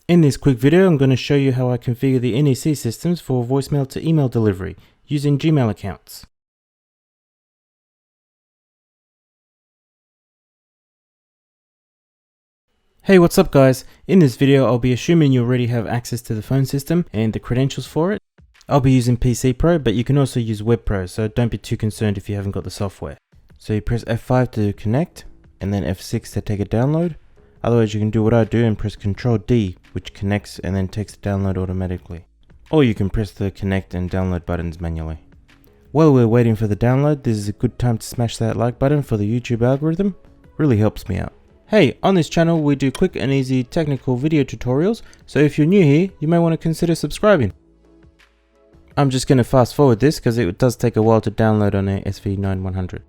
In this quick video, I'm going to show you how I configure the NEC systems for voicemail to email delivery using Gmail accounts. Hey, what's up guys? In this video, I'll be assuming you already have access to the phone system and the credentials for it. I'll be using PC Pro, but you can also use Web Pro, so don't be too concerned if you haven't got the software. So you press F5 to connect, and then F6 to take a download. Otherwise you can do what I do and press Ctrl D, which connects and then takes the download automatically. Or you can press the connect and download buttons manually. While we're waiting for the download, this is a good time to smash that like button for the YouTube algorithm. Really helps me out. Hey, on this channel we do quick and easy technical video tutorials, so if you're new here, you may want to consider subscribing. I'm just going to fast forward this because it does take a while to download on a SV9100.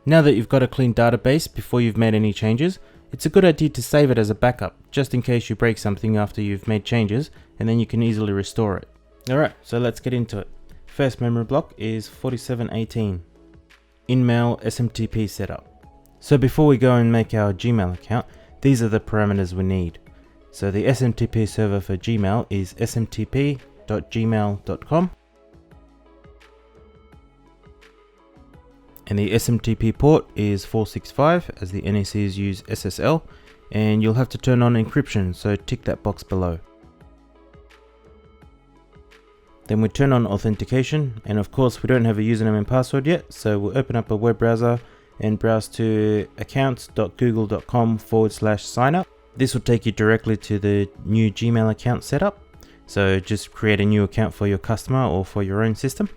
Now that you've got a clean database before you've made any changes, it's a good idea to save it as a backup, just in case you break something after you've made changes, and then you can easily restore it. Alright, so let's get into it. First memory block is 4718. InMail SMTP setup. So before we go and make our Gmail account, these are the parameters we need. So the SMTP server for Gmail is smtp.gmail.com. And the SMTP port is 465 as the NECs use SSL, and you'll have to turn on encryption, so tick that box below. Then we turn on authentication, and of course we don't have a username and password yet, so we'll open up a web browser and browse to accounts.google.com/signup. This will take you directly to the new Gmail account setup, so just create a new account for your customer or for your own system.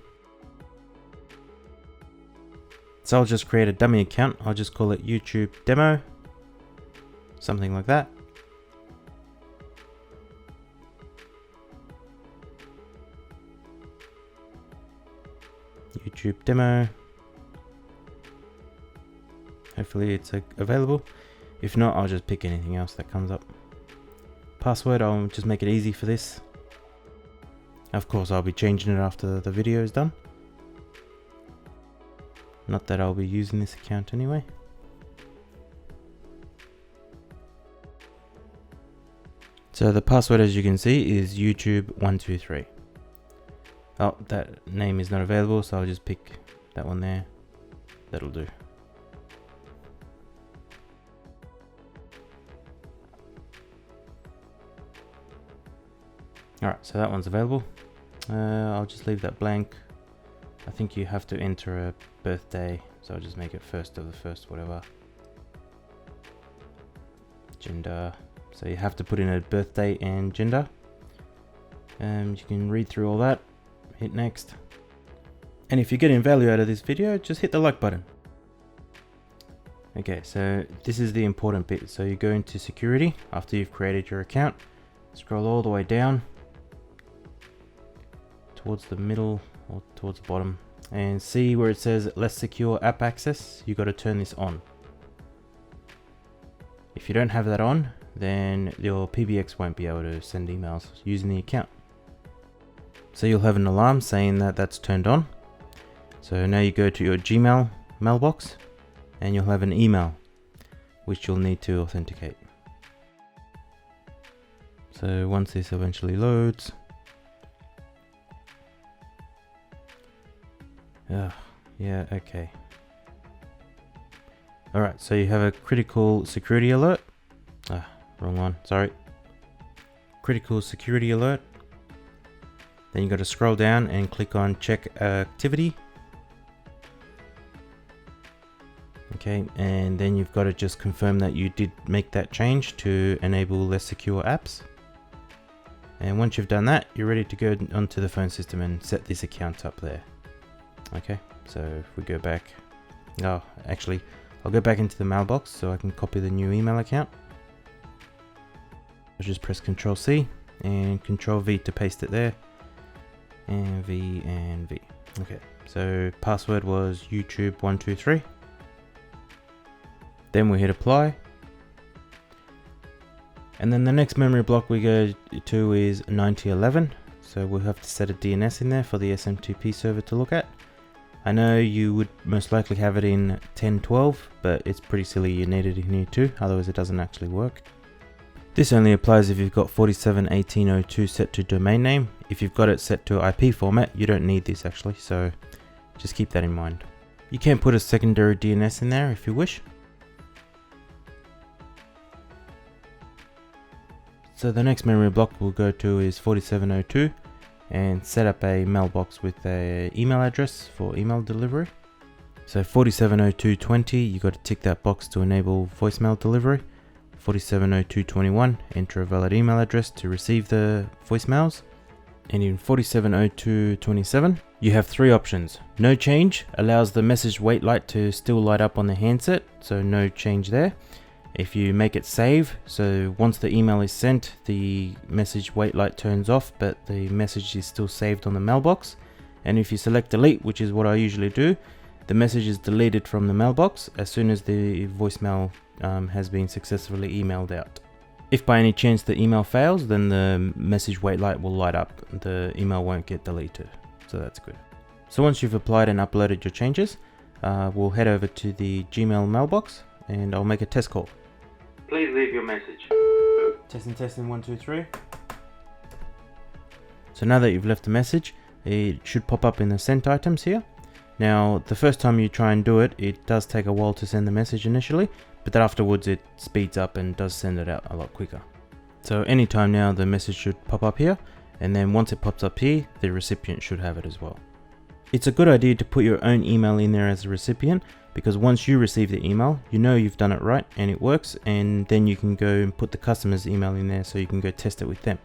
So I'll just create a dummy account. I'll just call it YouTube demo, something like that. YouTube demo. Hopefully it's available. If not, I'll just pick anything else that comes up. Password, I'll just make it easy for this. Of course, I'll be changing it after the video is done. Not that I'll be using this account anyway. So the password, as you can see, is YouTube123. Oh, that name is not available, so I'll just pick that one there. That'll do. Alright, so that one's available. I'll just leave that blank. I think you have to enter a birthday, so I'll just make it 1st of the 1st, whatever. Gender, so you have to put in a birthday and gender. You can read through all that, hit next. And if you're getting value out of this video, just hit the like button. Okay, so this is the important bit. So you go into security after you've created your account, scroll all the way down towards the middle or towards the bottom, and see where it says less secure app access. You got to turn this on. If you don't have that on, then your PBX won't be able to send emails using the account. So you'll have an alarm saying that that's turned on. So now you go to your Gmail mailbox and you'll have an email which you'll need to authenticate. So once this eventually loads, yeah, okay. Alright, so you have a critical security alert. Wrong one, sorry. Critical security alert. Then you got to scroll down and click on check activity. Okay, and then you've got to just confirm that you did make that change to enable less secure apps. And once you've done that, you're ready to go onto the phone system and set this account up there. Okay, so if we go back, actually I'll go back into the mailbox so I can copy the new email account. I'll just press Ctrl C and Ctrl V to paste it there, and V and V. Okay, so password was YouTube123. Then we hit apply, and then the next memory block we go to is 9011. So we'll have to set a DNS in there for the SMTP server to look at. I know you would most likely have it in 10.12, but it's pretty silly you need it in here too, otherwise it doesn't actually work. This only applies if you've got 47.18.02 set to domain name. If you've got it set to IP format, you don't need this actually, so just keep that in mind. You can put a secondary DNS in there if you wish. So the next memory block we'll go to is 4702 and set up a mailbox with an email address for email delivery. So 4702.20, you got to tick that box to enable voicemail delivery. 4702.21, enter a valid email address to receive the voicemails. And in 4702.27, you have three options. No change allows the message wait light to still light up on the handset, so no change there. If you make it save, so once the email is sent, the message wait light turns off, but the message is still saved on the mailbox. And if you select delete, which is what I usually do, the message is deleted from the mailbox as soon as the voicemail has been successfully emailed out. If by any chance the email fails, then the message wait light will light up. The email won't get deleted, so that's good. So once you've applied and uploaded your changes, we'll head over to the Gmail mailbox and I'll make a test call. Please leave your message. Testing 1 2 3. So now that you've left the message, it should pop up in the sent items here. Now the first time you try and do it, it does take a while to send the message initially, but then afterwards it speeds up and does send it out a lot quicker. So anytime now the message should pop up here, and then once it pops up here, the recipient should have it as well. It's a good idea to put your own email in there as a recipient, because once you receive the email, you know you've done it right and it works, and then you can go and put the customer's email in there so you can go test it with them.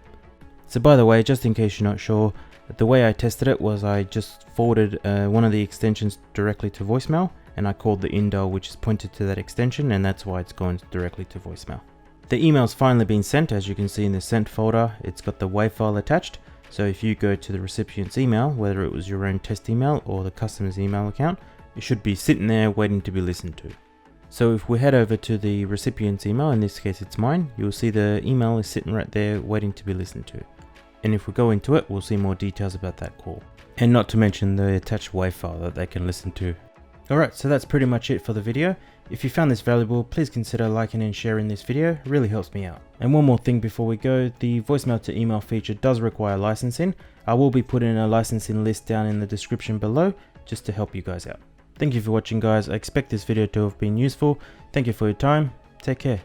So by the way, just in case you're not sure, the way I tested it was I just forwarded one of the extensions directly to voicemail, and I called the indel which is pointed to that extension, and that's why it's going directly to voicemail. The email's finally been sent, as you can see in the sent folder. It's got the WAV file attached, so if you go to the recipient's email, whether it was your own test email or the customer's email account, it should be sitting there waiting to be listened to. So if we head over to the recipient's email, in this case it's mine, you'll see the email is sitting right there waiting to be listened to. And if we go into it, we'll see more details about that call. And not to mention the attached WAV file that they can listen to. Alright, so that's pretty much it for the video. If you found this valuable, please consider liking and sharing this video, it really helps me out. And one more thing before we go, the voicemail to email feature does require licensing. I will be putting a licensing list down in the description below, just to help you guys out. Thank you for watching guys, I expect this video to have been useful. Thank you for your time, take care.